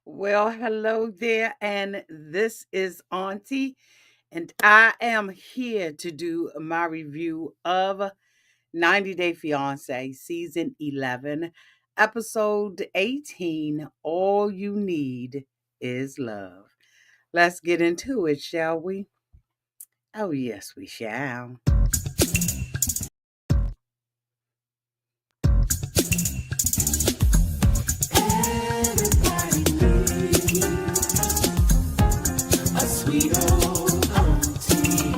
Well, hello there, and this is Auntie, and I am here to do my review of 90 Day Fiance, Season 11, Episode 18. All you need is love. Let's get into it, shall we? Oh, yes, we shall. Everybody needs a sweet old auntie.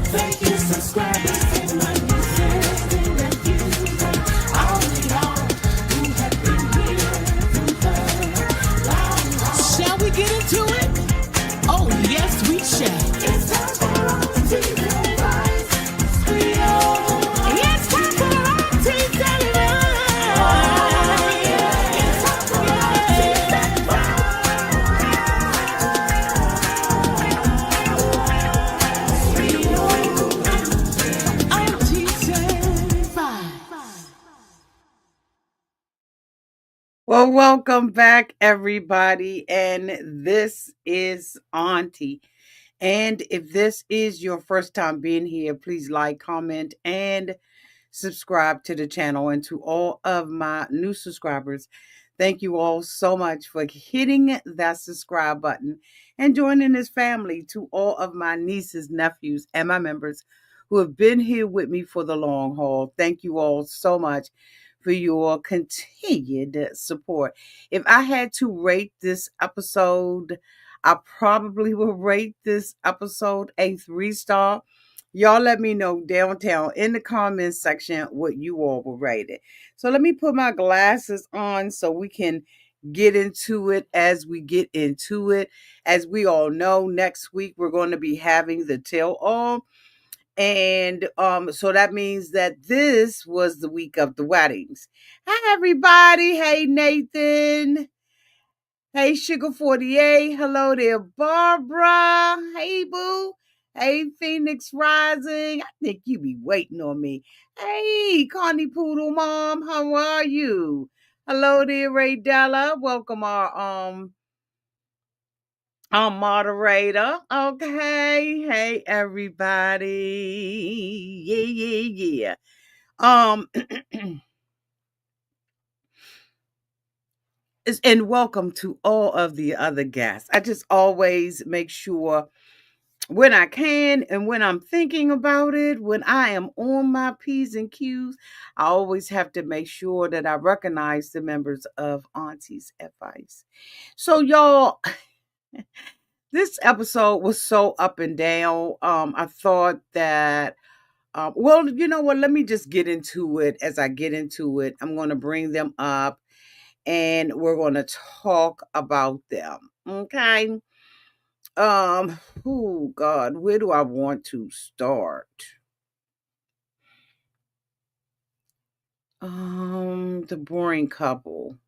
Thank you, subscribers and my nieces and nephews, and all of y'all who have been here through the long haul. Shall we get into it? Oh, yes, we shall. It's time for auntie advice. Sweet old. It's time for auntie advice. Well, welcome back, everybody, and this is Auntie. And if this is your first time being here, please like, comment, and subscribe to the channel. And to all of my new subscribers, thank you all so much for hitting that subscribe button and joining this family. To all of my nieces, nephews, and my members who have been here with me for the long haul, thank you all so much for your continued support. If I had to rate this episode, I probably will rate this episode a 3-star. Y'all let me know downtown in the comments section what you all will rate it. So let me put my glasses on so we can get into it as we get into it. As we all know, next week we're going to be having the tell all. And so that means that this was the week of the weddings. Hi everybody. Hey Nathan. Hey, Sugar 48. Hello there, Barbara. Hey, Boo. Hey, Phoenix Rising. I think you be waiting on me. Hey, Connie Poodle Mom. How are you? Hello there, Ray Della. Welcome our moderator. Okay. Hey, everybody. Yeah. And welcome to all of the other guests. I just always make sure when I can and when I'm thinking about it, when I am on my P's and Q's, I always have to make sure that I recognize the members of Auntie's Advice. So, y'all, this episode was so up and down. I thought that, well, you know what? Let me just get into it. As I get into it, I'm going to bring them up and we're going to talk about them. Okay. Oh God, where do I want to start? The boring couple.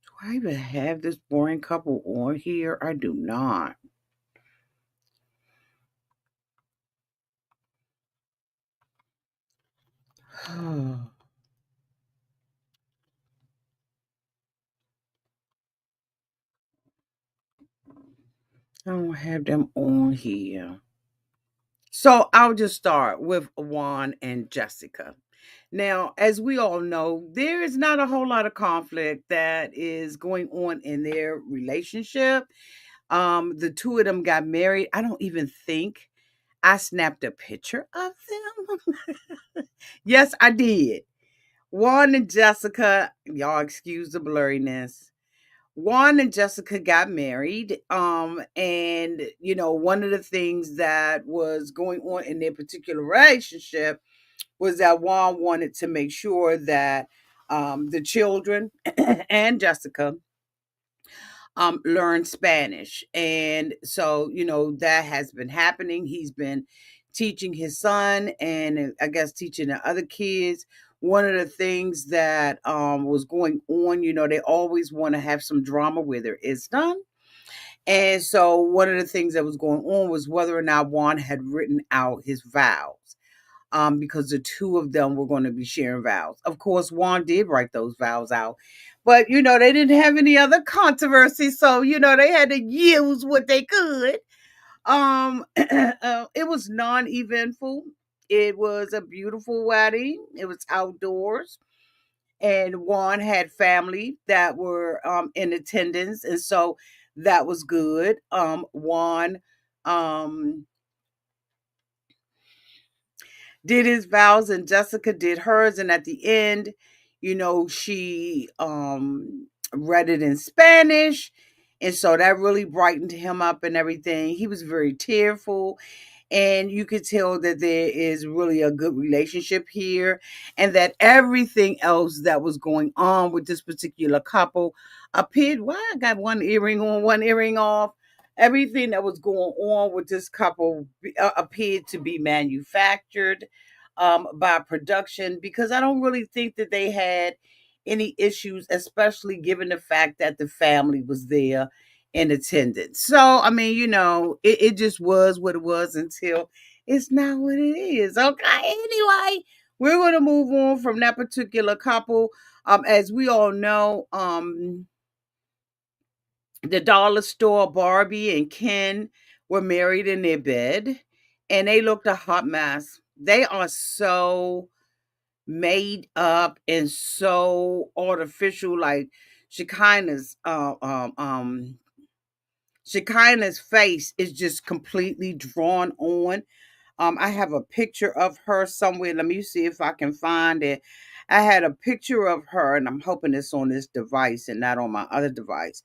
Do I even have this boring couple on here? I do not. I don't have them on here. So I'll just start with Juan and Jessica. Now, as we all know, there is not a whole lot of conflict that is going on in their relationship. The two of them got married. I don't even think I snapped a picture of them. Yes, I did. Juan and Jessica, y'all excuse the blurriness. Juan and Jessica got married. And one of the things that was going on in their particular relationship was that Juan wanted to make sure that the children and Jessica learn Spanish. And so, that has been happening. He's been teaching his son and I guess teaching the other kids. One of the things that was going on, they always want to have some drama where there is none. And so one of the things that was going on was whether or not Juan had written out his vows. Because the two of them were going to be sharing vows. Of course, Juan did write those vows out. But they didn't have any other controversy, so they had to use what they could. It was non-eventful. It was a beautiful wedding. It was outdoors, and Juan had family that were in attendance, and so that was good. Juan um did his vows, and Jessica did hers, and at the end, she read it in Spanish, and so that really brightened him up and everything. He was very tearful, and you could tell that there is really a good relationship here, and that everything else that was going on with this particular couple appeared. Why I got one earring on, one earring off. Everything that was going on with this couple appeared to be manufactured by production, because I don't really think that they had any issues, especially given the fact that the family was there in attendance. So, I mean, it just was what it was until it's not what it is. Okay. Anyway, we're going to move on from that particular couple. As we all know, the dollar store Barbie and Ken were married in their bed, and they looked a hot mess. They are so made up and so artificial, like Shekinah's Shekinah's face is just completely drawn on. I have a picture of her somewhere. Let me see if I can find it. I had a picture of her, and I'm hoping it's on this device and not on my other device.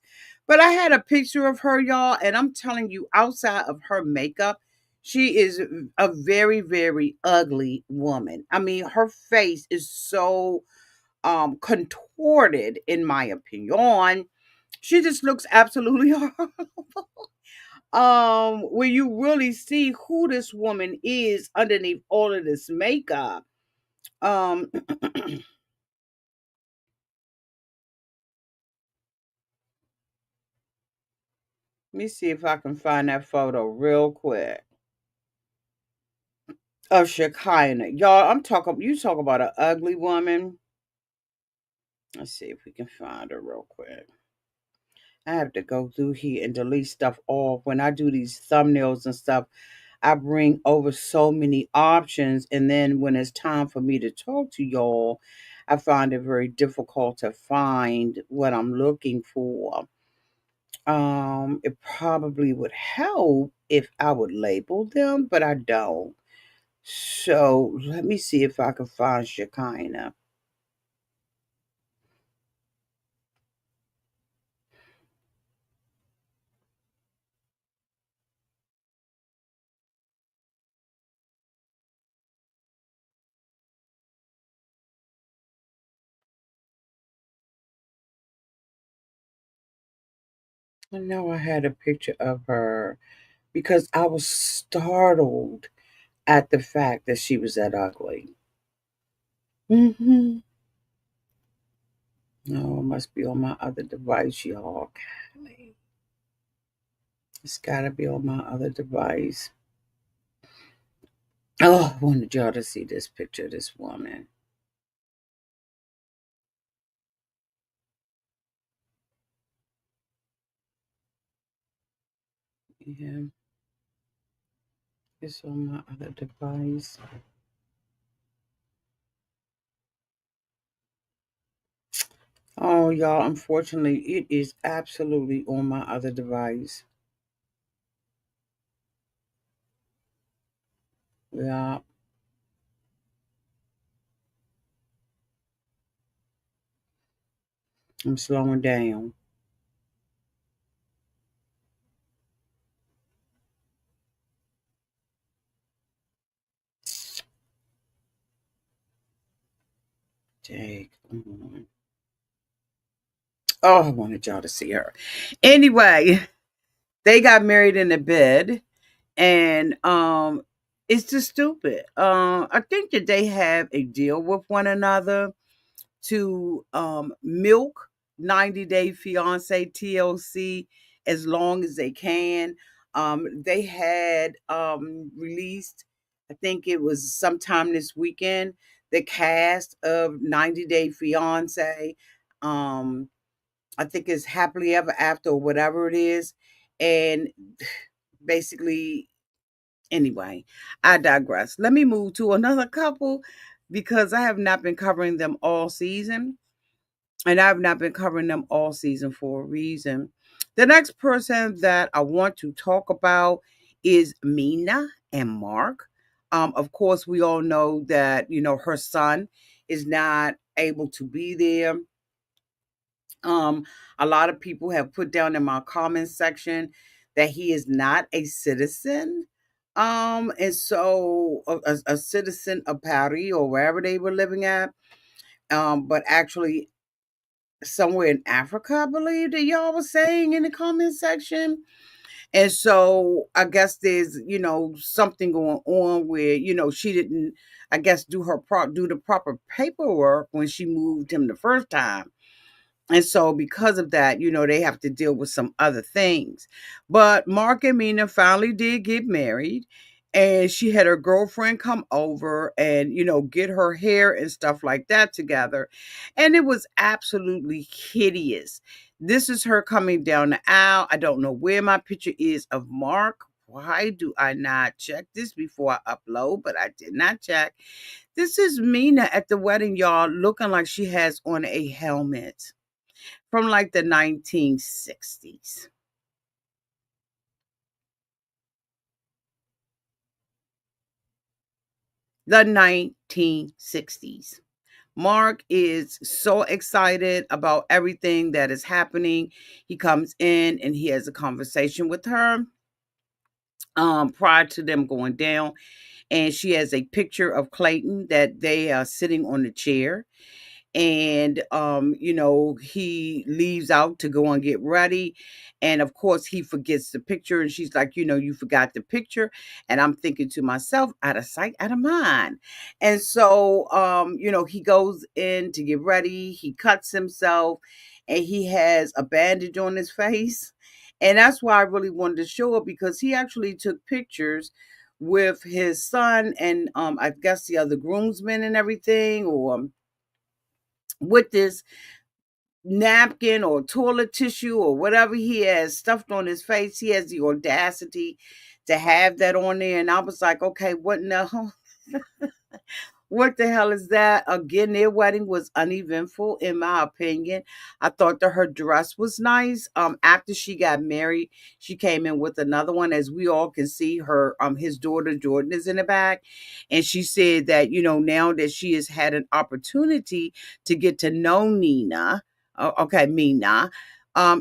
But I had a picture of her, y'all, and I'm telling you, outside of her makeup, she is a very, very ugly woman. I mean, her face is so contorted, in my opinion. She just looks absolutely horrible. Where you really see who this woman is underneath all of this makeup. Let me see if I can find that photo real quick of Shekinah. Y'all, you talk about an ugly woman. Let's see if we can find her real quick. I have to go through here and delete stuff off. When I do these thumbnails and stuff, I bring over so many options, and then when it's time for me to talk to y'all, I find it very difficult to find what I'm looking for. It probably would help if I would label them, but I don't. So let me see if I can find Shekinah. I know I had a picture of her because I was startled at the fact that she was that ugly. No, it must be on my other device, y'all. Golly. It's gotta be on my other device. Oh, I wanted y'all to see this picture of this woman. Yeah, it's on my other device. Oh, y'all, unfortunately, it is absolutely on my other device. Yeah, I'm slowing down. Take. Oh, I wanted y'all to see her. Anyway, they got married in the bed, and it's just stupid. I think that they have a deal with one another to milk 90-day fiance TLC as long as they can. They had released, I think it was sometime this weekend, the cast of 90-day fiance. I think it's happily ever after or whatever it is. And basically, anyway, I digress. Let me move to another couple because I have not been covering them all season. And I've not been covering them all season for a reason. The next person that I want to talk about is Mina and Mark. Of course, we all know that, her son is not able to be there. Um, a lot of people have put down in my comment section that he is not a citizen. And so a citizen of Paris or wherever they were living at, but actually somewhere in Africa, I believe that y'all was saying in the comment section. And so I guess there's, something going on where, she didn't, I guess, do the proper paperwork when she moved him the first time. And so because of that, they have to deal with some other things. But Mark and Mina finally did get married. And she had her girlfriend come over and, get her hair and stuff like that together. And it was absolutely hideous. This is her coming down the aisle. I don't know where my picture is of Mark. Why do I not check this before I upload? But I did not check. This is Mina at the wedding, y'all, looking like she has on a helmet from like the 1960s. The 1960s. Mark is so excited about everything that is happening. He comes in and he has a conversation with her prior to them going down. And she has a picture of Clayton that they are sitting on the chair. And he leaves out to go and get ready, and of course he forgets the picture, and she's like, you forgot the picture. And I'm thinking to myself, out of sight, out of mind. And so he goes in to get ready, he cuts himself, and he has a bandage on his face. And that's why I really wanted to show it, because he actually took pictures with his son and I guess the other groomsmen and everything, or with this napkin or toilet tissue or whatever he has stuffed on his face. He has the audacity to have that on there. And I was like, okay, what in the what the hell is that? Again, their wedding was uneventful, in my opinion. I thought that her dress was nice. After she got married, she came in with another one. As we all can see, her his daughter Jordan is in the back, and she said that now that she has had an opportunity to get to know Nina, okay, Mina.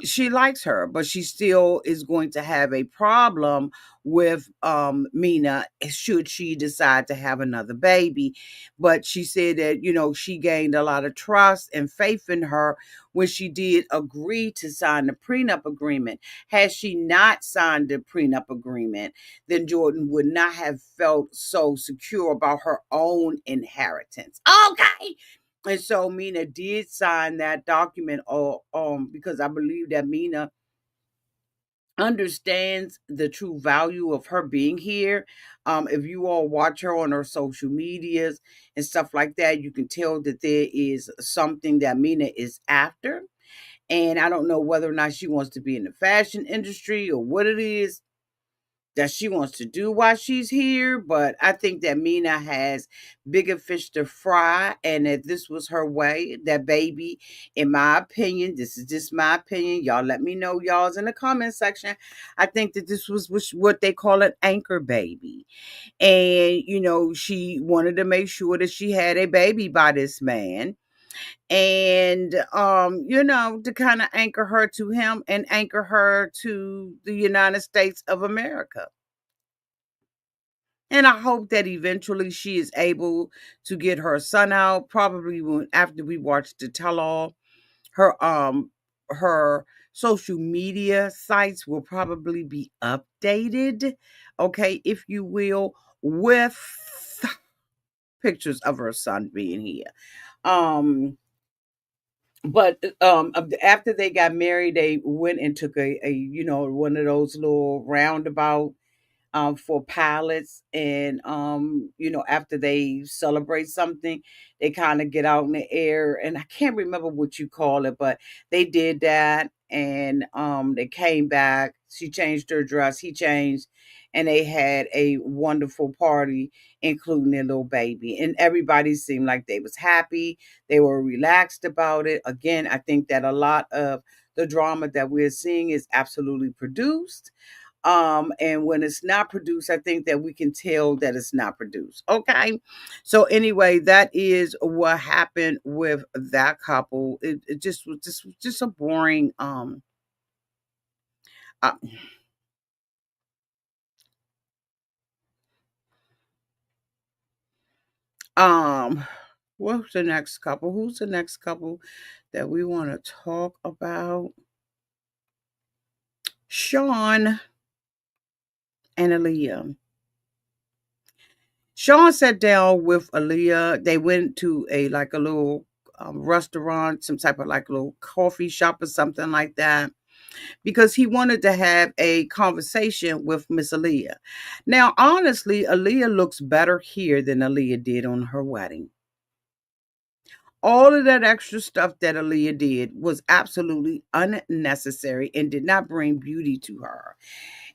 She likes her, but she still is going to have a problem with Mina should she decide to have another baby. But she said that, she gained a lot of trust and faith in her when she did agree to sign the prenup agreement. Had she not signed the prenup agreement, then Jordan would not have felt so secure about her own inheritance. Okay. And so Mina did sign that document, because I believe that Mina understands the true value of her being here. If you all watch her on her social medias and stuff like that, you can tell that there is something that Mina is after. And I don't know whether or not she wants to be in the fashion industry or what it is that she wants to do while she's here, but I think that Mina has bigger fish to fry, and that this was her way. That baby, in my opinion, this is just my opinion. Y'all let me know, y'all's in the comment section. I think that this was what they call an anchor baby. And, she wanted to make sure that she had a baby by this man. And to kind of anchor her to him and anchor her to the United States of America. And I hope that eventually she is able to get her son out. Probably when after we watch the tell all, her social media sites will probably be updated, okay, if you will, with pictures of her son being here. Um but after they got married, they went and took a one of those little roundabout for pilots. And after they celebrate something, they kind of get out in the air, and I can't remember what you call it, but they did that. And they came back, she changed her dress, he changed, and they had a wonderful party, including their little baby, and everybody seemed like they was happy, they were relaxed about it. Again, I think that a lot of the drama that we're seeing is absolutely produced. And when it's not produced, I think that we can tell that it's not produced. Okay. So anyway, that is what happened with that couple. It just was just a boring uh, um what's the next couple? Who's the next couple that we want to talk about? Shawn and Alliya. Shawn sat down with Alliya. They went to a little restaurant, some type of like little coffee shop or something like that, because he wanted to have a conversation with Miss Alliya. Now, honestly, Alliya looks better here than Alliya did on her wedding. All of that extra stuff that Alliya did was absolutely unnecessary and did not bring beauty to her.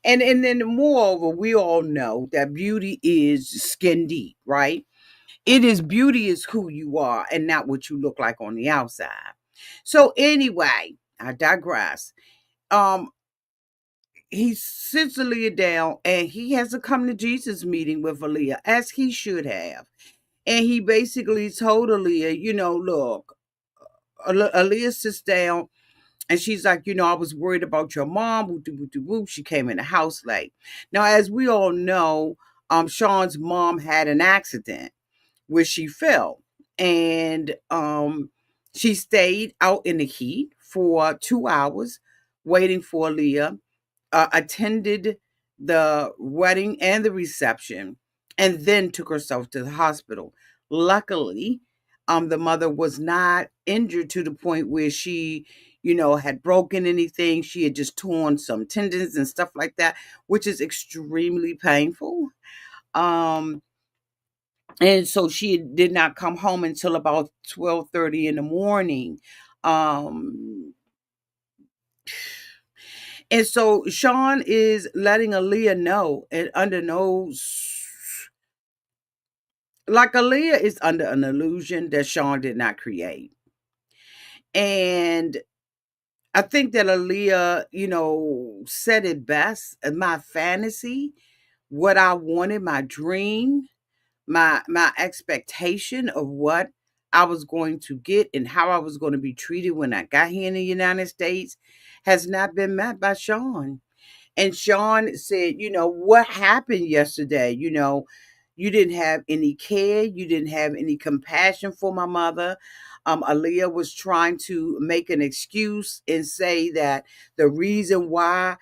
And then moreover, we all know that beauty is skin deep, right? It is beauty is who you are and not what you look like on the outside. So anyway, I digress. Um, he sits Alliya down and he has a come to Jesus meeting with Alliya, as he should have. And he basically told Alliya, look, Alliya sits down and she's like, I was worried about your mom. Woo, woo, woo, woo. She came in the house late. Now, as we all know, Shawn's mom had an accident where she fell, and she stayed out in the heat for 2 hours waiting for Alliya, attended the wedding and the reception, and then took herself to the hospital. Luckily, the mother was not injured to the point where she, had broken anything. She had just torn some tendons and stuff like that, which is extremely painful. Um, and so she did not come home until about 12:30 in the morning. Um, And so Shawn is letting Alliya know, and under no, like Alliya is under an illusion that Shawn did not create. And I think that Alliya, said it best. My fantasy, what I wanted, my dream, my expectation of what I was going to get and how I was going to be treated when I got here in the United States has not been met by Shawn. And Shawn said, what happened yesterday? You didn't have any care. You didn't have any compassion for my mother. Alliya was trying to make an excuse and say that the reason why,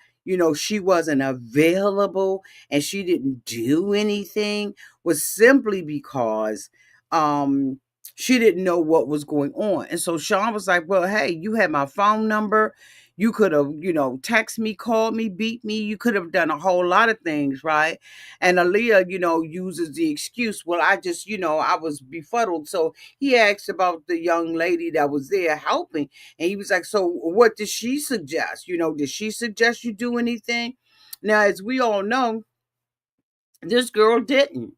she wasn't available and she didn't do anything was simply because she didn't know what was going on. And so Shawn was like, well, hey, you had my phone number. You could have, text me, called me, beat me. You could have done a whole lot of things, right? And Alliya, uses the excuse, well, I just, I was befuddled. So he asked about the young lady that was there helping. And he was like, so what did she suggest? Did she suggest you do anything? Now, as we all know, this girl didn't.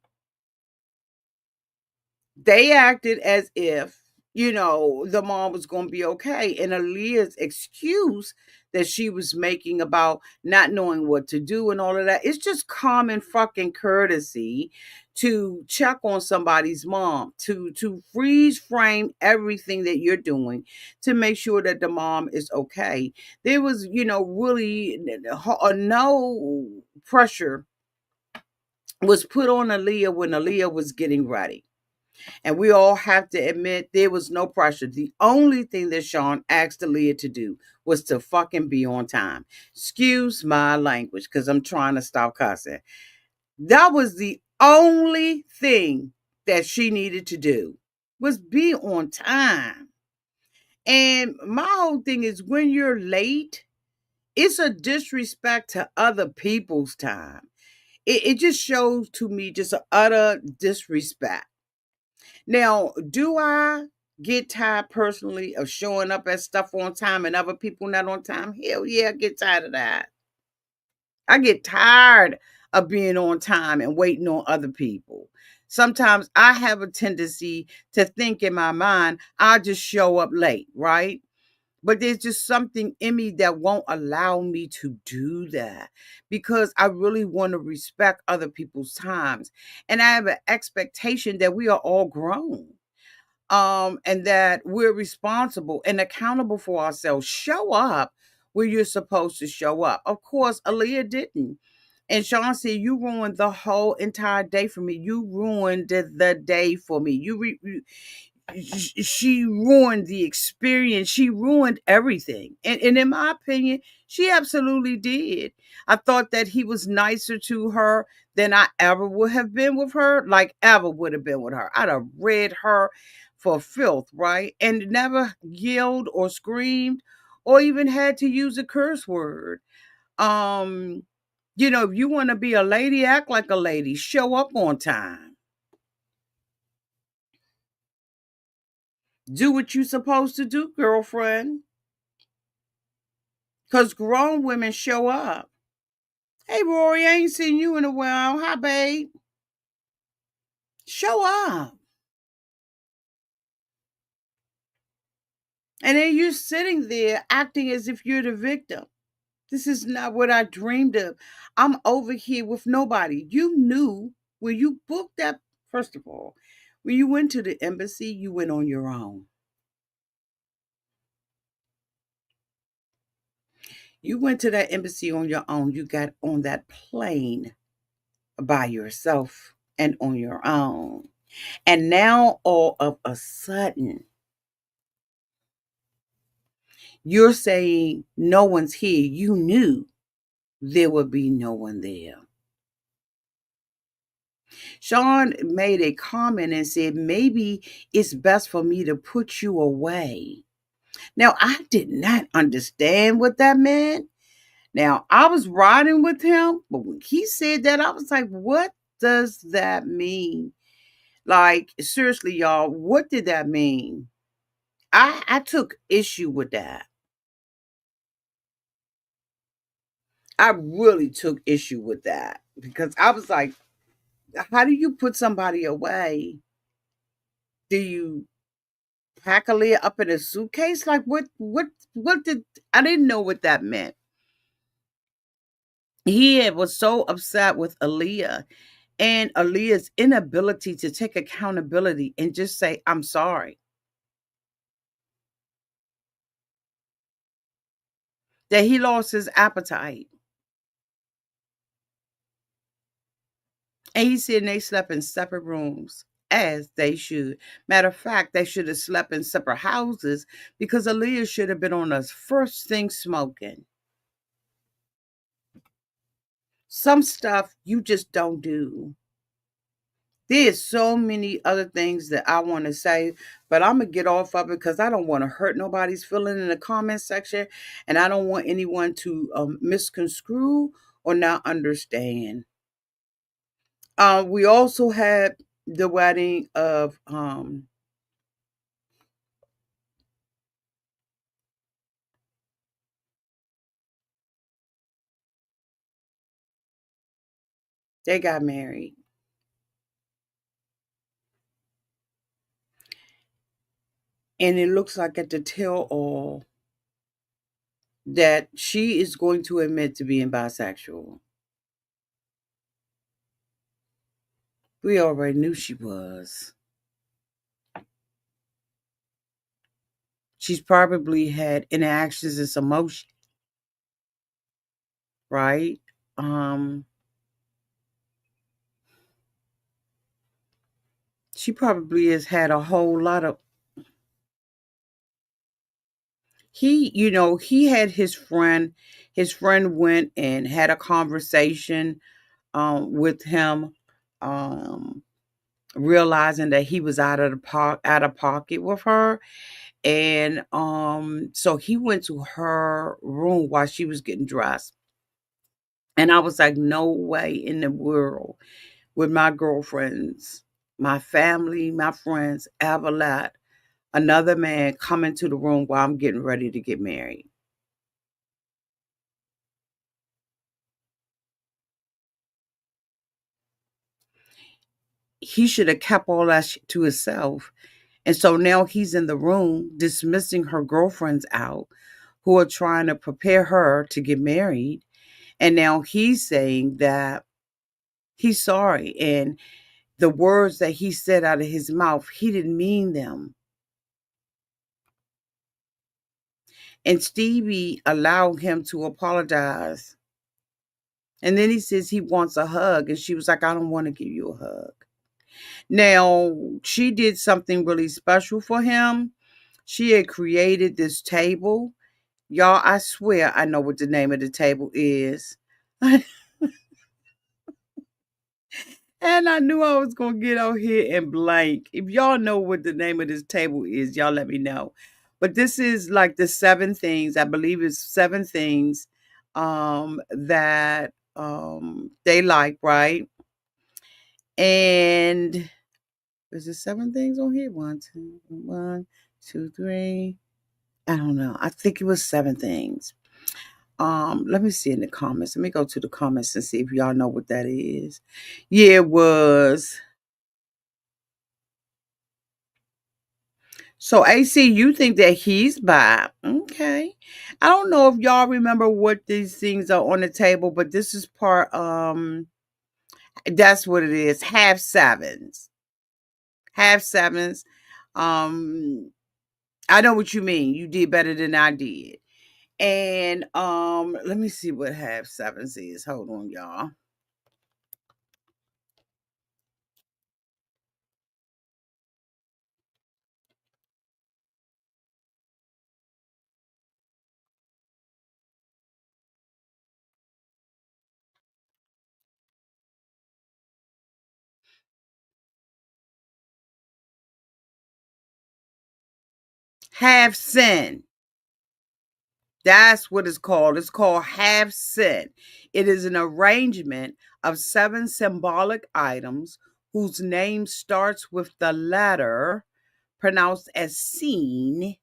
They acted as if, the mom was going to be okay. And Aliyah's excuse that she was making about not knowing what to do and all of that, it's just common fucking courtesy to check on somebody's mom, to freeze frame everything that you're doing to make sure that the mom is okay. There was, really no pressure was put on Aliyah when Aliyah was getting ready. And we all have to admit there was no pressure. The only thing that Shawn asked Alliya to do was to fucking be on time. Excuse my language, because I'm trying to stop cussing. That was the only thing that she needed to do, was be on time. And my whole thing is, when you're late, it's a disrespect to other people's time. it just shows to me just a utter disrespect. Now, do I get tired personally of showing up at stuff on time and other people not on time? Hell yeah, I get tired of that. I get tired of being on time and waiting on other people. Sometimes I have a tendency to think in my mind, I'll just show up late, right? But there's just something in me that won't allow me to do that because I really want to respect other people's times. And I have an expectation that we are all grown, and that we're responsible and accountable for ourselves. Show up where you're supposed to show up. Of course, Alliya didn't. And Shawn said, "You ruined the whole entire day for me. You ruined the day for me. She ruined the experience. She ruined everything." And in my opinion, she absolutely did. I thought that he was nicer to her than I ever would have been with her, like ever would have been with her. I'd have read her for filth, right? And never yelled or screamed or even had to use a curse word. Um, if you want to be a lady, act like a lady. Show up on time. Do what you're supposed to do, girlfriend. Because grown women show up. Hey, Rory, I ain't seen you in a while. Hi, babe. Show up. And then you're sitting there acting as if you're the victim. This is not what I dreamed of. I'm over here with nobody. You knew when you booked that, first of all, when you went to the embassy, you went on your own. You went to that embassy on your own. You got on that plane by yourself and on your own. And now all of a sudden, you're saying no one's here. You knew there would be no one there. Shawn made a comment and said, maybe it's best for me to put you away. Now, I did not understand what that meant. Now, I was riding with him, but when he said that, I was like, what does that mean? Like, seriously, y'all, what did that mean? I took issue with that. I really took issue with that because I was like, how do you put somebody away? Do you pack a lid up in a suitcase? Like what did I didn't know what that meant. He was so upset with Alliya and Aliyah's inability to take accountability and just say, I'm sorry. That he lost his appetite. And he said they slept in separate rooms, as they should. Matter of fact, they should have slept in separate houses because Alliya should have been on us first thing smoking. Some stuff you just don't do. There's so many other things that I want to say, but I'm gonna get off of it because I don't want to hurt nobody's feeling in the comment section, and I don't want anyone to misconstrue or not understand. We also had the wedding of they got married. And it looks like at the tell all that she is going to admit to being bisexual. We already knew she was. She's probably had interactions and some emotion, right? Um, she probably has had a whole lot of he had his friend went and had a conversation with him, um realizing that he was out of pocket with her. And so he went to her room while she was getting dressed And I was like, no way in the world would my girlfriends, my family, my friends ever let another man come into the room while I'm getting ready to get married. He should have kept all that to himself. And so now he's in the room dismissing her girlfriends out who are trying to prepare her to get married. And now he's saying that he's sorry. And the words that he said out of his mouth, he didn't mean them. And Stevie allowed him to apologize. And then he says he wants a hug. And she was like, I don't want to give you a hug. Now, she did something really special for him. She had created this table. Y'all, I swear I know what the name of the table is. And I knew I was going to get out here and blank. If y'all know what the name of this table is, y'all let me know. But this is like the seven things, I believe it's seven things that they like, right? And is there seven things on here? One, two, three. I don't know. I think it was seven things. Let me see in the comments. Let me go to the comments and see if y'all know what that is. Yeah, it was. So AC, you think that he's bi. Okay. I don't know if y'all remember what these things are on the table, but this is part that's what it is. Half sevens. Half sevens. Um I know what you mean. You did better than I did. And let me see what half sevens is. Hold on, y'all. Half sin. That's what it's called. It's called half sin. It is an arrangement of seven symbolic items whose name starts with the letter pronounced as seen.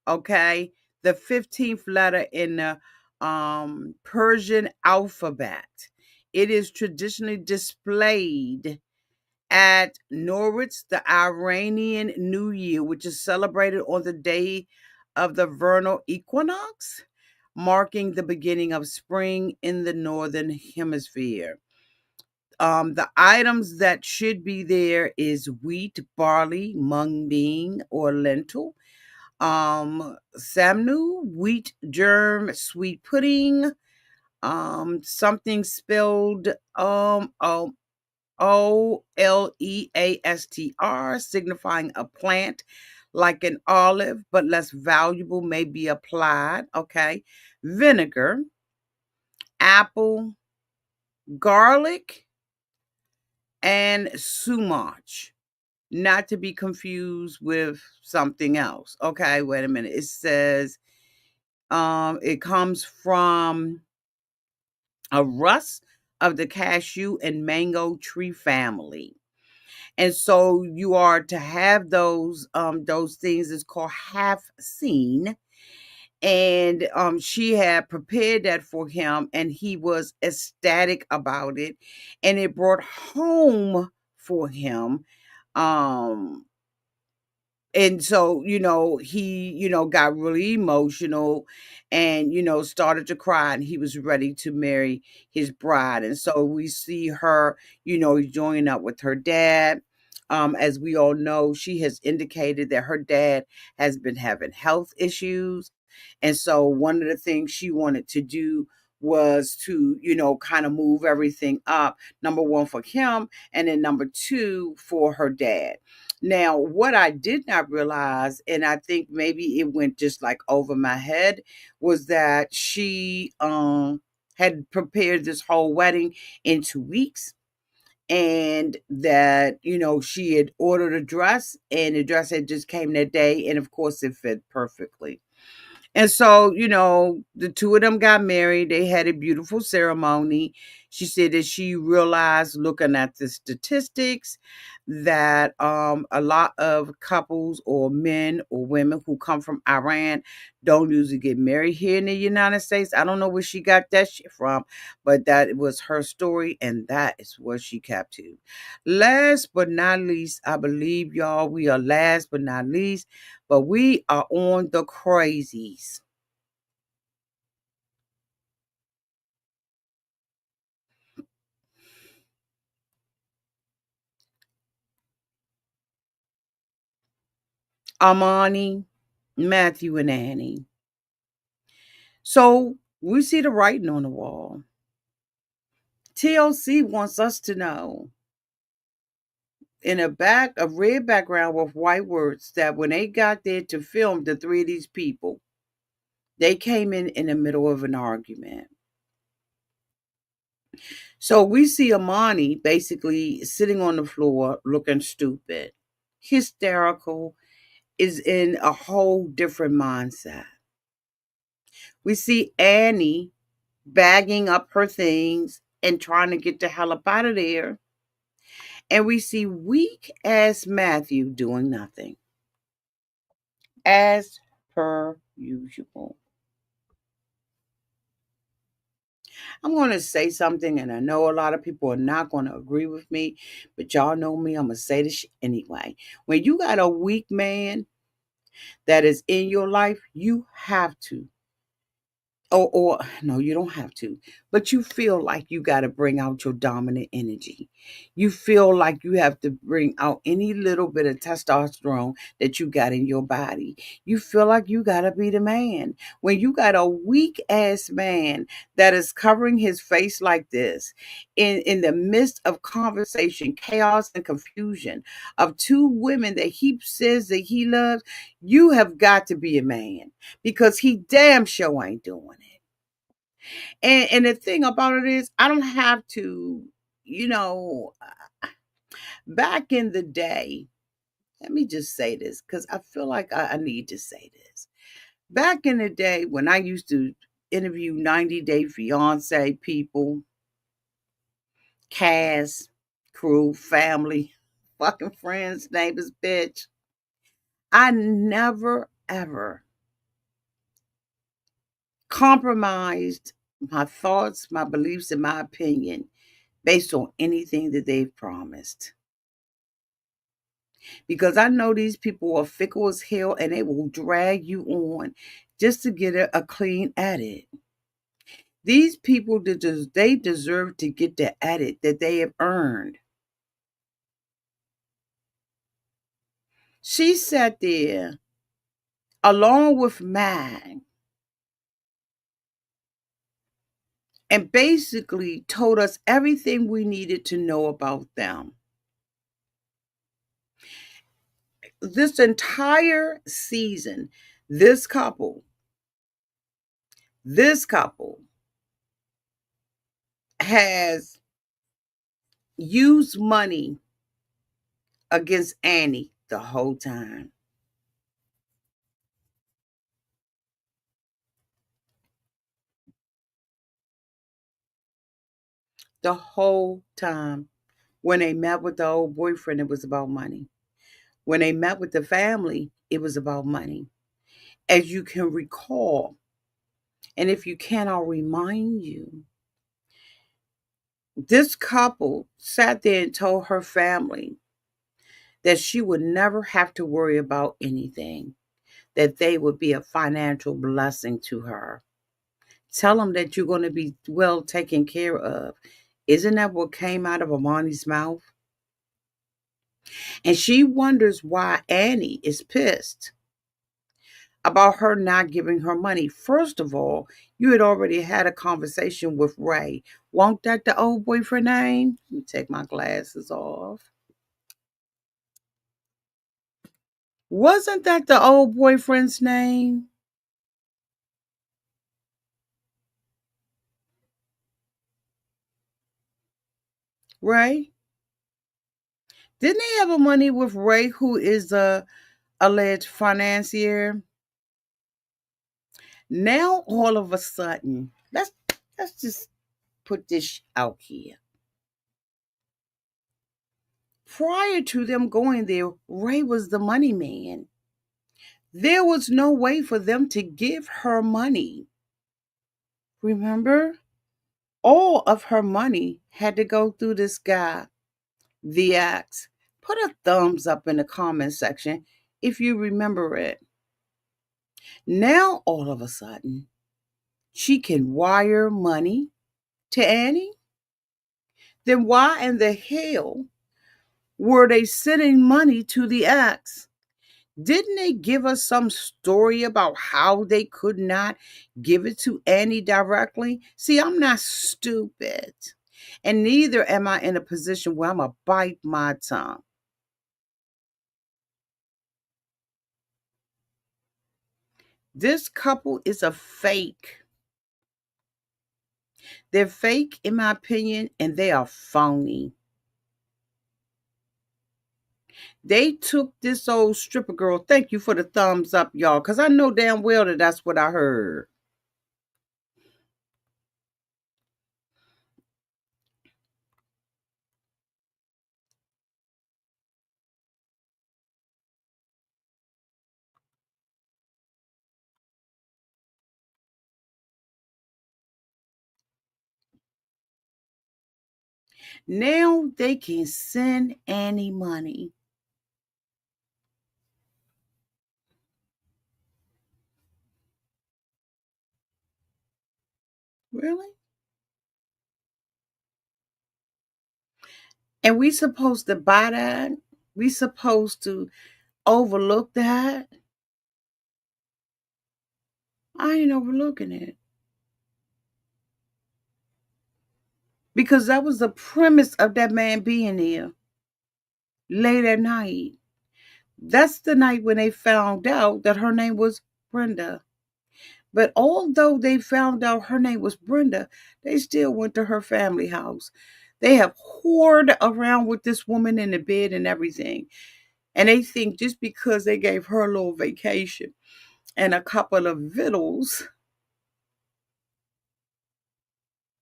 Okay. The 15th letter in the Persian alphabet. It is traditionally displayed at Norwich, the Iranian New Year, which is celebrated on the day of the vernal equinox, marking the beginning of spring in the northern hemisphere. The items that should be there is wheat, barley, mung bean, or lentil, samnu, wheat germ, sweet pudding, something spelled oleastr, signifying a plant like an olive, but less valuable, may be applied. Okay. Vinegar, apple, garlic, and sumac. Not to be confused with something else. Okay, wait a minute. It says it comes from a rust of the cashew and mango tree family. And so you are to have those things. It's called half seen. And she had prepared that for him, and he was ecstatic about it, and it brought home for him. um and so, he, got really emotional and, started to cry, and he was ready to marry his bride. And so we see her, joining up with her dad. As we all know, she has indicated that her dad has been having health issues. And so one of the things she wanted to do was to, kind of move everything up. Number one for him, and then number two for her dad. Now, what I did not realize, and I think maybe it went just like over my head, was that she had prepared this whole wedding in 2 weeks. And that, she had ordered a dress, and the dress had just came that day. And of course, it fit perfectly. And so, the two of them got married. They had a beautiful ceremony. She said that she realized, looking at the statistics, that a lot of couples or men or women who come from Iran don't usually get married here in the United States. I don't know where she got that shit from, but that was her story, and that is what she kept to. Last but not least, I believe, y'all, we are last but not least, but we are on the crazies. Armani, Matthew, and Annie. So we see the writing on the wall. TLC wants us to know, in a red background with white words, that when they got there to film the three of these people, they came in the middle of an argument. So we see Amani basically sitting on the floor looking stupid, hysterical, is in a whole different mindset. We see Annie bagging up her things and trying to get the hell up out of there. And we see weak ass Matthew doing nothing, as per usual. I'm going to say something, and I know a lot of people are not going to agree with me, but y'all know me. I'm going to say this anyway. When you got a weak man that is in your life, you have to, or no, you don't have to, but you feel like you got to bring out your dominant energy. You feel like you have to bring out any little bit of testosterone that you got in your body. You feel like you got to be the man. When you got a weak ass man that is covering his face like this, in the midst of conversation, chaos, and confusion of two women that he says that he loves, you have got to be a man, because he damn sure ain't doing it. And the thing about it is, I don't have to, you know, back in the day, let me just say this because I feel like I need to say this. Back in the day when I used to interview 90-Day Fiance people, cast, crew, family, fucking friends, neighbors, bitch, I never ever compromised my thoughts, my beliefs, and my opinion based on anything that they've promised. Because I know these people are fickle as hell and they will drag you on just to get a clean edit. These people, they deserve to get the edit that they have earned. She sat there along with Mag and basically told us everything we needed to know about them. This entire season, this couple, this couple has used money against Annie the whole time. The whole time. When they met with the old boyfriend, it was about money. When they met with the family, it was about money. As you can recall, and if you can, I'll remind you, this couple sat there and told her family that she would never have to worry about anything, that they would be a financial blessing to her. Tell them that you're going to be well taken care of. Isn't that what came out of Amani's mouth? And she wonders why Annie is pissed about her not giving her money. First of all, you had already had a conversation with Ray. Won't that the old boyfriend name? Let me take my glasses off. Wasn't that the old boyfriend's name? Ray? Didn't he have a money with Ray, who is a alleged financier? Now all of a sudden, let's just put this out here. Prior to them going there, Ray was the money man. There was no way for them to give her money. Remember? All of her money had to go through this guy, the ex. Put a thumbs up in the comment section if you remember it. Now, all of a sudden, she can wire money to Annie? Then why in the hell were they sending money to the ex? Didn't they give us some story about how they could not give it to Annie directly? See, I'm not stupid. And neither am I in a position where I'm going to bite my tongue. This couple is a fake. They're fake, in my opinion, and they are phony. They took this old stripper girl. Thank you for the thumbs up, y'all, because I know damn well that that's what I heard. Now they can send Annie money. Really? And we supposed to buy that? We supposed to overlook that? I ain't overlooking it. Because that was the premise of that man being there late at night. That's the night when they found out that her name was Brenda. But although they found out her name was Brenda, they still went to her family house. They have whored around with this woman in the bed and everything. And they think just because they gave her a little vacation and a couple of victuals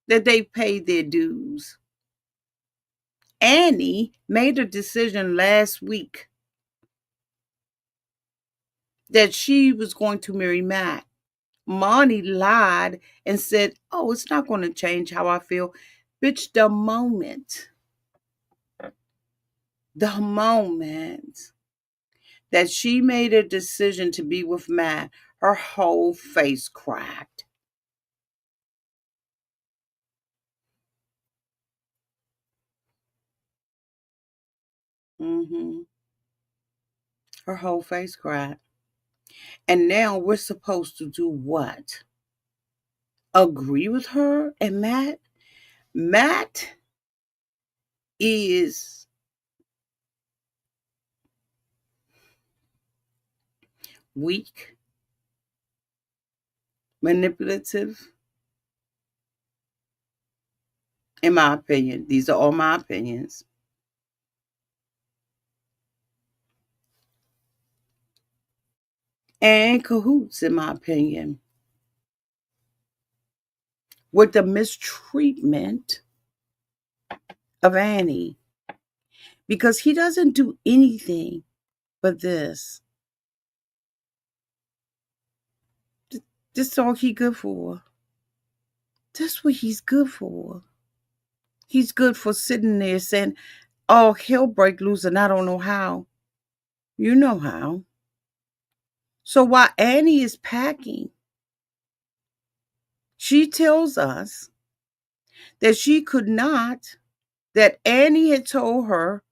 that they paid their dues. Annie made a decision last week that she was going to marry Matt. Monty lied and said, "Oh, it's not going to change how I feel." Bitch, the moment that she made a decision to be with Matt, her whole face cracked. hmm Her whole face cracked. And now we're supposed to do what? Agree with her and Matt? Matt is weak, manipulative, in my opinion. These are all my opinions. And cahoots, in my opinion, with the mistreatment of Annie. Because he doesn't do anything but this. This is all he good for. That's what he's good for. He's good for sitting there saying, "Oh, he'll break loose and I don't know how." You know how. So while Annie is packing, she tells us that she could not, that Annie had told her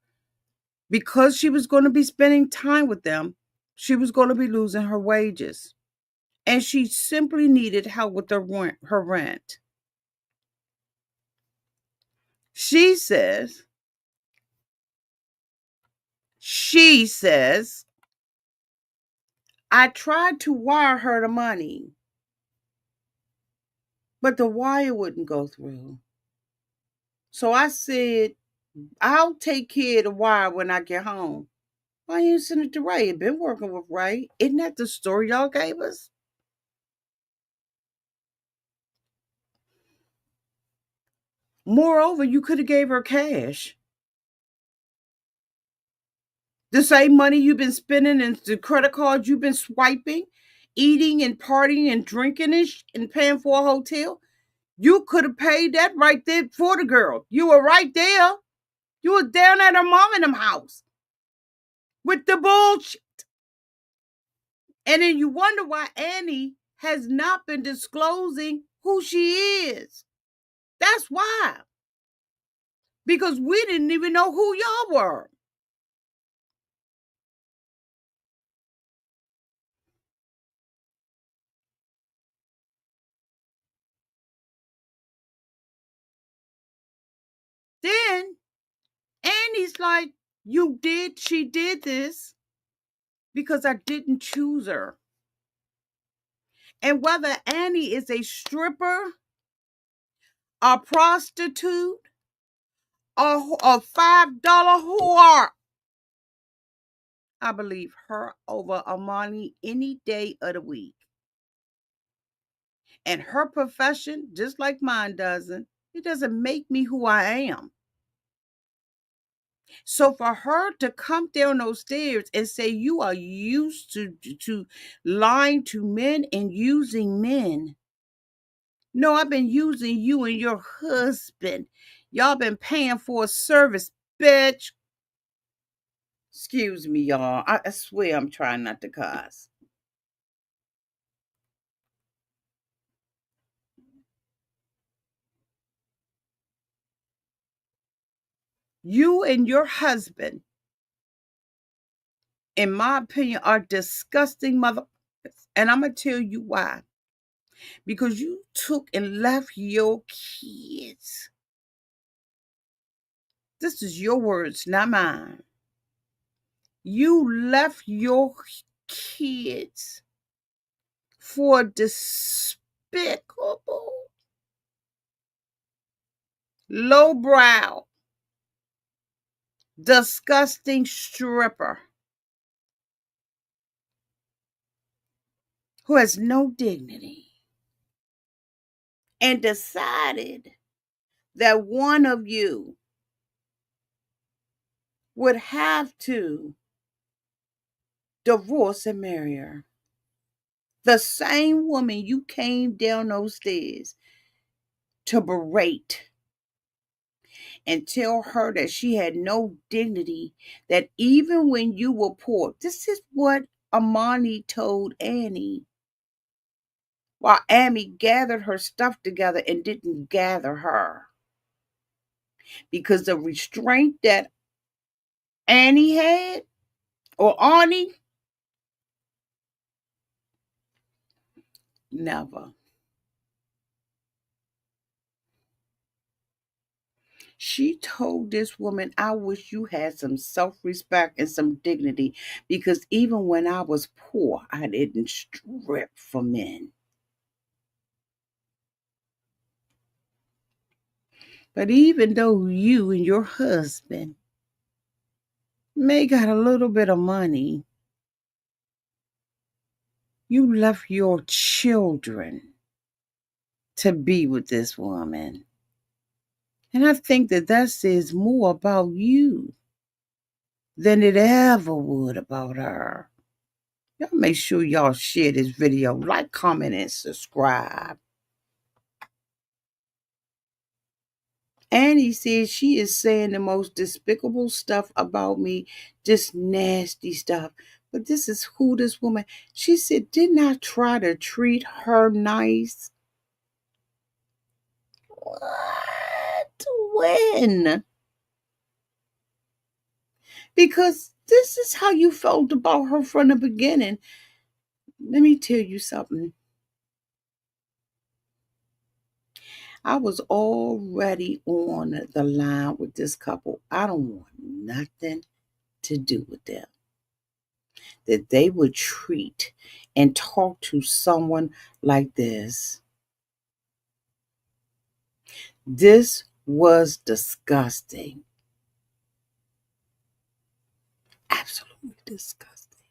because she was going to be spending time with them, she was going to be losing her wages. And she simply needed help with her rent. She says, she says, "I tried to wire her the money, but the wire wouldn't go through. So I said, I'll take care of the wire when I get home." Why you send it to Ray? You've been working with Ray. Isn't that the story y'all gave us? Moreover, you could have gave her cash. The same money you've been spending and the credit cards you've been swiping, eating and partying and drinking and paying for a hotel. You could have paid that right there for the girl. You were right there. You were down at her mom and them house with the bullshit. And then you wonder why Annie has not been disclosing who she is. That's why. Because we didn't even know who y'all were. Then Annie's like, she did this because I didn't choose her. And whether Annie is a stripper, a prostitute, or a $5 whore, I believe her over Amani any day of the week. And her profession, just like mine doesn't, it doesn't make me who I am. So for her to come down those stairs and say you are used to lying to men and using men. No, I've been using you and your husband. Y'all been paying for a service, bitch. Excuse me, y'all. I swear I'm trying not to cuss. You and your husband, in my opinion, are disgusting motherfuckers. And I'm going to tell you why. Because you took and left your kids. This is your words, not mine. You left your kids for despicable, lowbrow, disgusting stripper who has no dignity and decided that one of you would have to divorce and marry her. The same woman you came down those stairs to berate and tell her that she had no dignity, that even when you were poor, this is what Amani told Annie. While Annie gathered her stuff together and didn't gather her. Because the restraint that Annie had, or Annie, never. She told this woman, I wish you had some self-respect and some dignity, because even when I was poor, I didn't strip for men. But even though you and your husband may got a little bit of money, you left your children to be with this woman. And I think that says more about you than it ever would about her. Y'all make sure y'all share this video, like, comment, and subscribe. Annie says she is saying the most despicable stuff about me, just nasty stuff. But this is who this woman, she said, didn't I try to treat her nice? What? When? Because this is how you felt about her from the beginning. Let me tell you something. I was already on the line with this couple. I don't want nothing to do with them. That they would treat and talk to someone like this. This was disgusting. Absolutely disgusting.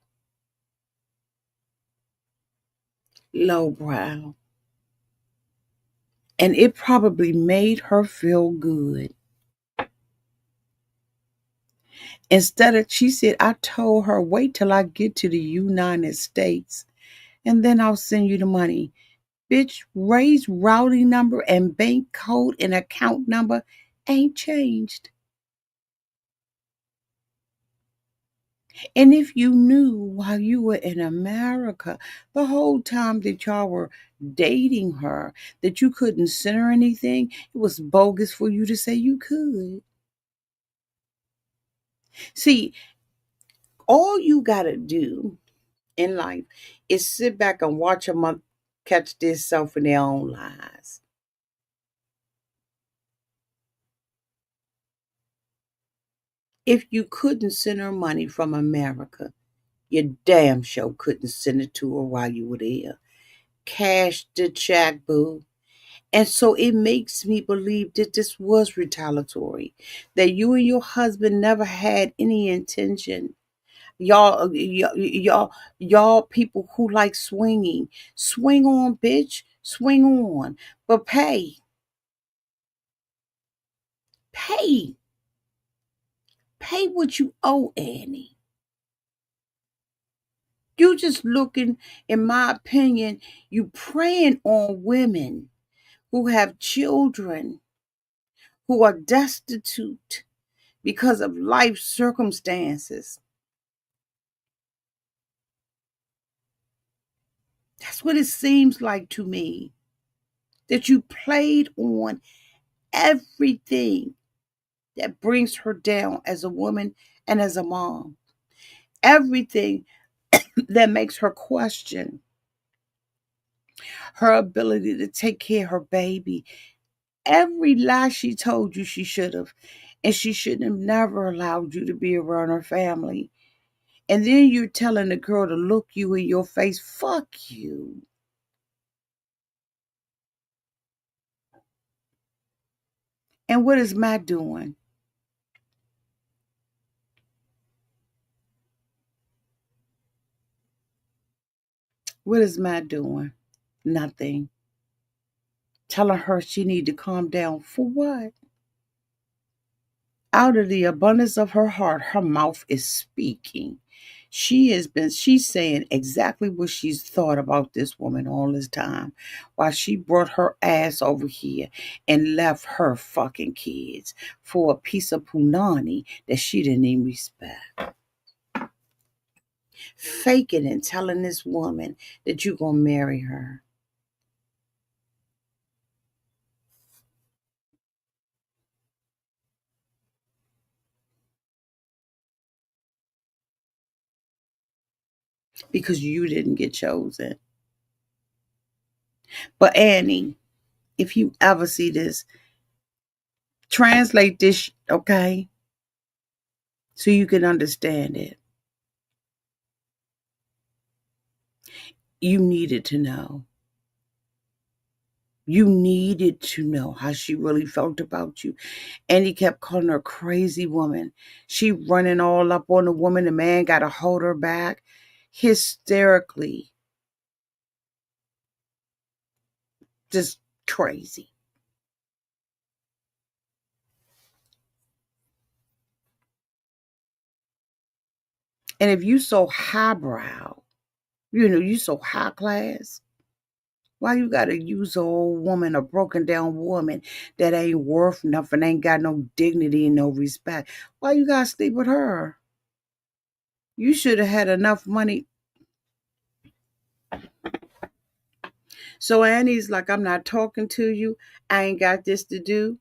Lowbrow. And it probably made her feel good. Instead of, she said, I told her, wait till I get to the United States and then I'll send you the money. Bitch, Ray's routing number and bank code and account number ain't changed. And if you knew while you were in America, the whole time that y'all were dating her, that you couldn't send her anything, it was bogus for you to say you could. See, all you got to do in life is sit back and watch them catch themselves in their own lies. If you couldn't send her money from America, you damn sure couldn't send it to her while you were there. Cash the check, boo. And so it makes me believe that this was retaliatory, that you and your husband never had any intention. Y'all people who like swinging, swing on, bitch, swing on, but pay, pay what you owe, Annie. You just looking, in my opinion, you preying on women who have children who are destitute because of life circumstances. That's what it seems like to me. That you played on everything that brings her down as a woman and as a mom. Everything that makes her question her ability to take care of her baby. Every lie she told you she should have. And she shouldn't have never allowed you to be around her family. And then you're telling the girl to look you in your face. Fuck you. And what is Matt doing? What is Matt doing? Nothing. Telling her she need to calm down. For what? Out of the abundance of her heart, her mouth is speaking. She's saying exactly what she's thought about this woman all this time, while she brought her ass over here and left her fucking kids for a piece of punani that she didn't even respect. Faking and telling this woman that you're gonna marry her. Because you didn't get chosen. But Annie, if you ever see this, translate this, okay? So you can understand it. You needed to know. You needed to know how she really felt about you. And he kept calling her a crazy woman. She running all up on the woman. The man got to hold her back hysterically. Just crazy. And if you so highbrow, you so high class, why you gotta use a old woman, a broken down woman that ain't worth nothing, ain't got no dignity and no respect? Why you gotta sleep with her? You should have had enough money. So Annie's like, I'm not talking to you. I ain't got this to do.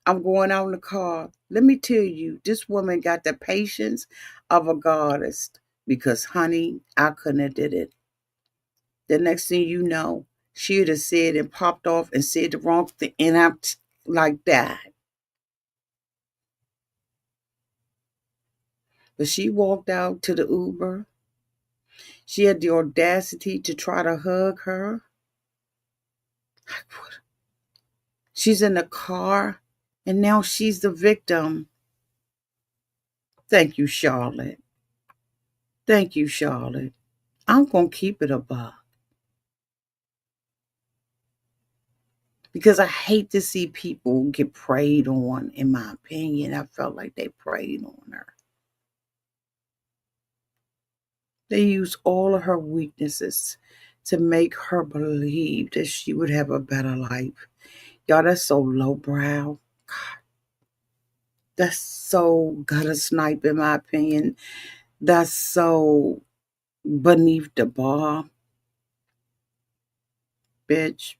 I'm going out in the car. Let me tell you, this woman got the patience of a goddess because, honey, I couldn't have did it. The next thing you know, she would have said and popped off and said the wrong thing, and I'm like that. But she walked out to the Uber. She had the audacity to try to hug her. She's in the car, and now she's the victim. Thank you, Charlotte. Thank you, Charlotte. I'm going to keep it a buck. because I hate to see people get preyed on. In my opinion, I felt like they preyed on her. They used all of her weaknesses to make her believe that she would have a better life. Y'all, that's so lowbrow. That's so gutter snipe, in my opinion. That's so beneath the bar, bitch.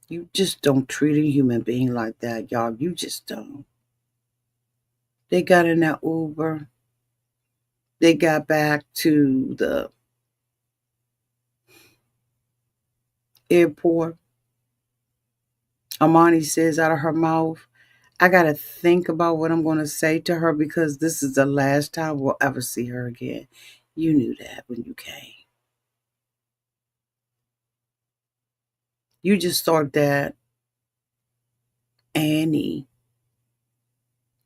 You just don't treat a human being like that, y'all. You just don't. They got in that Uber. They got back to the airport. Amani says out of her mouth, I got to think about what I'm going to say to her because this is the last time we'll ever see her again. You knew that when you came. You just thought that Annie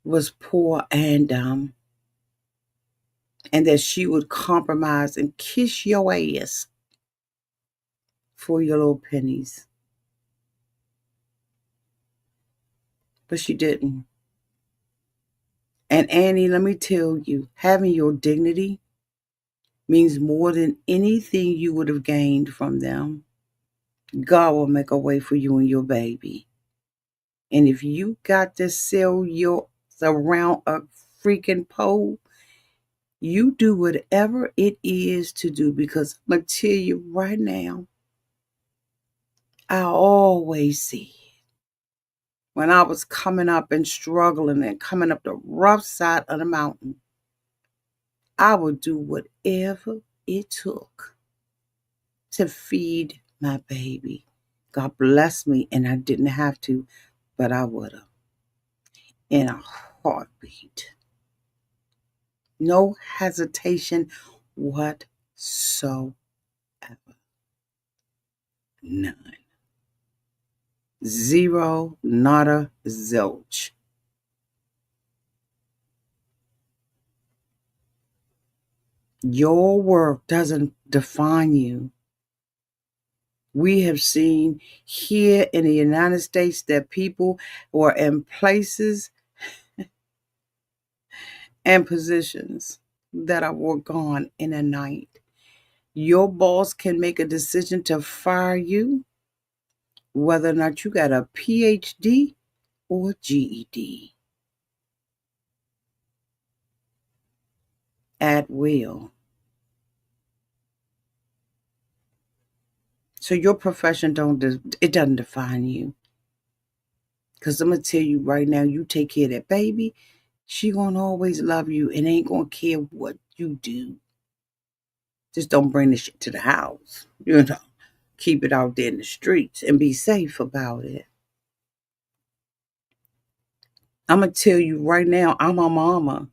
was poor and dumb and that she would compromise and kiss your ass for your little pennies. But she didn't. And Annie, let me tell you, having your dignity means more than anything you would have gained from them. God will make a way for you and your baby. And if you got to sell your around a freaking pole, you do whatever it is to do because I'm going to tell you right now, I always see it. When I was coming up and struggling and coming up the rough side of the mountain, I would do whatever it took to feed my baby. God bless me, and I didn't have to, but I would have in a heartbeat. No hesitation whatsoever. None. Zero, nada, zilch. Your work doesn't define you. We have seen here in the United States that people were in places and positions that are gone in a night. Your boss can make a decision to fire you, whether or not you got a PhD or GED, at will. So your profession it doesn't define you. Because I'm gonna tell you right now, you take care of that baby, she gonna always love you and ain't gonna care what you do. Just don't bring the shit to the house. You know, keep it out there in the streets and be safe about it. I'm gonna tell you right now, I'm a mama.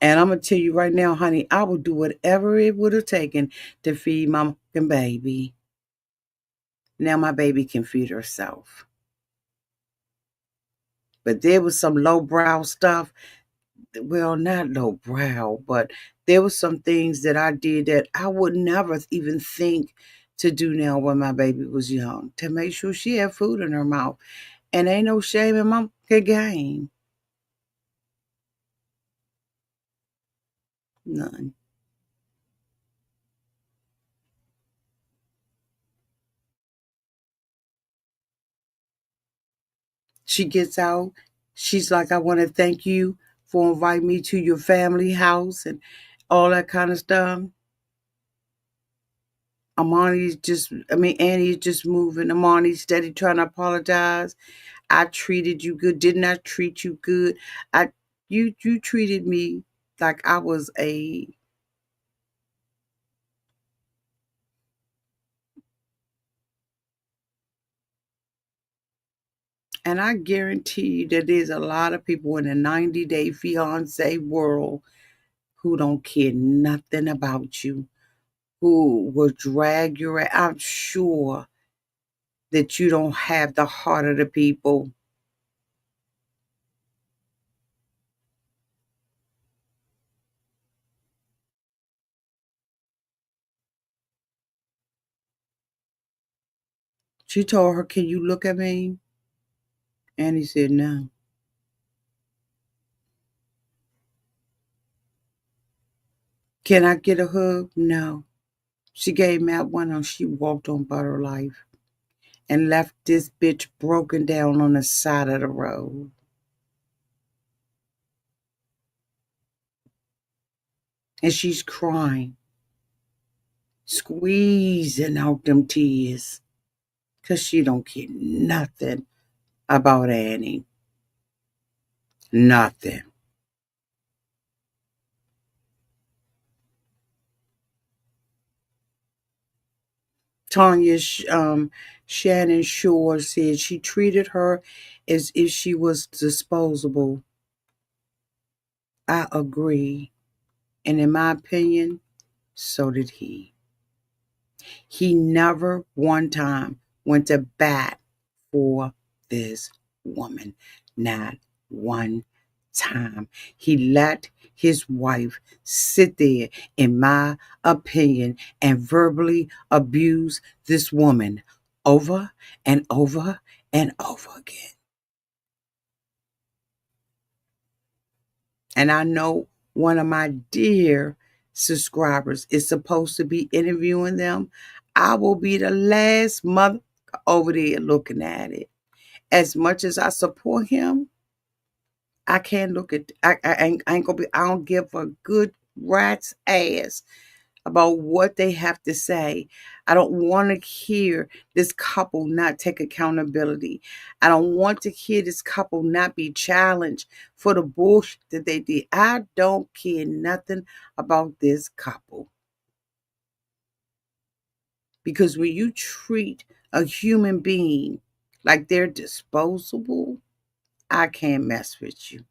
And I'm gonna tell you right now, honey, I would do whatever it would have taken to feed my fucking baby. Now my baby can feed herself. But there was some lowbrow stuff. Well, not lowbrow, but there was some things that I did that I would never even think to do now when my baby was young, to make sure she had food in her mouth. And ain't no shame in my game. None. She gets out. She's like, I want to thank you for inviting me to your family house and all that kind of stuff. Annie's just moving. Amani's steady trying to apologize. I treated you good. Didn't I treat you good? I you treated me like I was a, and I guarantee you that there's a lot of people in the 90-day fiance world who don't care nothing about you, who will drag your ass. I'm sure that you don't have the heart of the people. She told her, "Can you look at me?" And he said, "No." "Can I get a hug?" "No." She gave Matt one and she walked on about her life and left this bitch broken down on the side of the road. And she's crying, squeezing out them tears, because she don't care nothing about Annie. Nothing. Tanya Shannon Shore said she treated her as if she was disposable. I agree. And in my opinion, so did he. He never one time went to bat for this woman. Not one time. He let his wife sit there, in my opinion, and verbally abuse this woman over and over and over again. And I know one of my dear subscribers is supposed to be interviewing them. I will be the last mother over there looking at it. As much as I support him, I can't look at. I ain't gonna be. I don't give a good rat's ass about what they have to say. I don't want to hear this couple not take accountability. I don't want to hear this couple not be challenged for the bullshit that they did. I don't care nothing about this couple. Because when you treat a human being like they're disposable, I can't mess with you.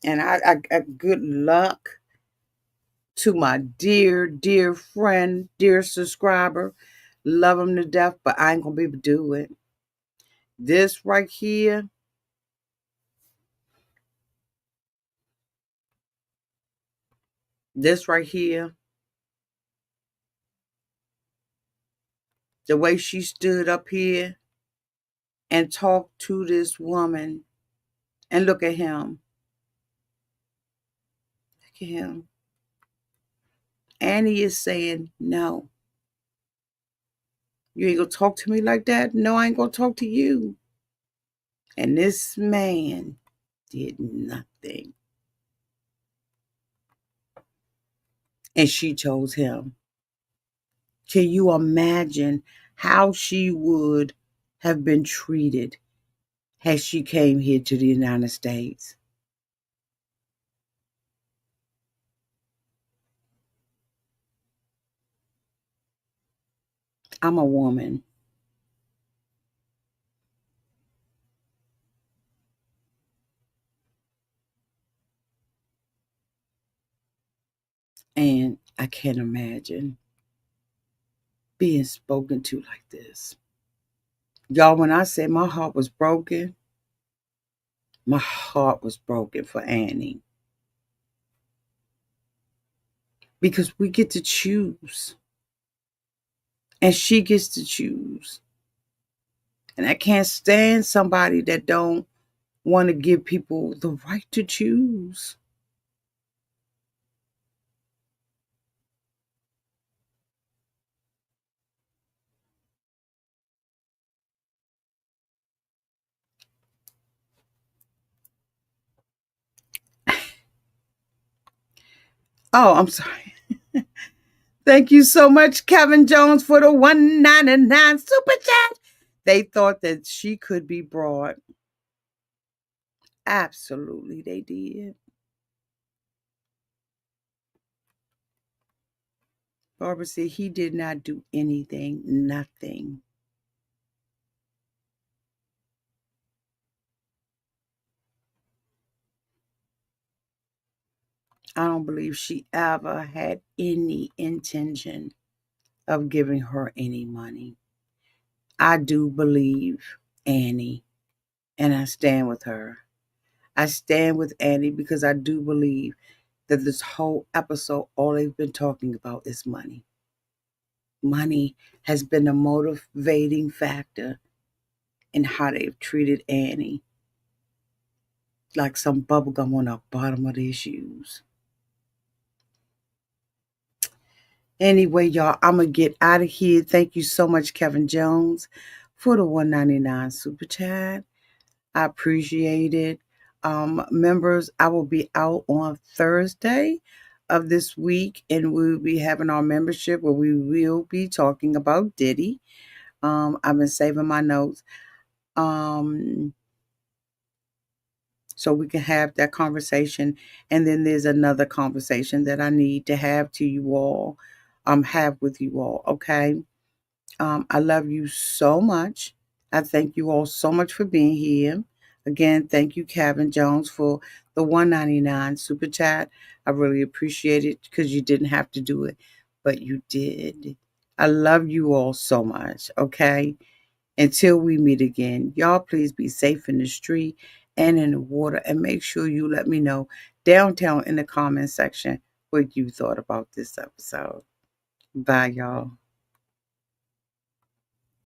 And I good luck to my dear, dear friend, dear subscriber. Love him to death, but I ain't gonna be able to do it. This right here, this right here, the way she stood up here and talked to this woman, and look at him. Look at him. Annie is saying, no, you ain't gonna talk to me like that. No, I ain't gonna talk to you. And this man did nothing. And she chose him. Can you imagine how she would have been treated had she came here to the United States? I'm a woman. And I can't imagine being spoken to like this. Y'all, when I said my heart was broken, my heart was broken for Annie. Because we get to choose. And she gets to choose. And I can't stand somebody that don't want to give people the right to choose. Oh, I'm sorry. Thank you so much, Kevin Jones, for the 199 super chat. They thought that she could be brought. Absolutely, they did. Barbara said he did not do anything, nothing. I don't believe she ever had any intention of giving her any money. I do believe Annie, and I stand with her. I stand with Annie because I do believe that this whole episode, all they've been talking about is money. money has been a motivating factor in how they've treated Annie, like some bubblegum on the bottom of their shoes. Anyway, y'all, I'm going to get out of here. Thank you so much, Kevin Jones, for the 199 super chat. I appreciate it. Members, I will be out on Thursday of this week, and we'll be having our membership where we will be talking about Diddy. I've been saving my notes. So we can have that conversation. And then there's another conversation that I need to have to you all, have with you all. Okay. I love you so much. I thank you all so much for being here. Again, thank you, Kevin Jones, for the 199 super chat. I really appreciate it because you didn't have to do it, but you did. I love you all so much. Okay. Until we meet again, y'all please be safe in the street and in the water, and make sure you let me know downtown in the comment section what you thought about this episode. Bye, y'all.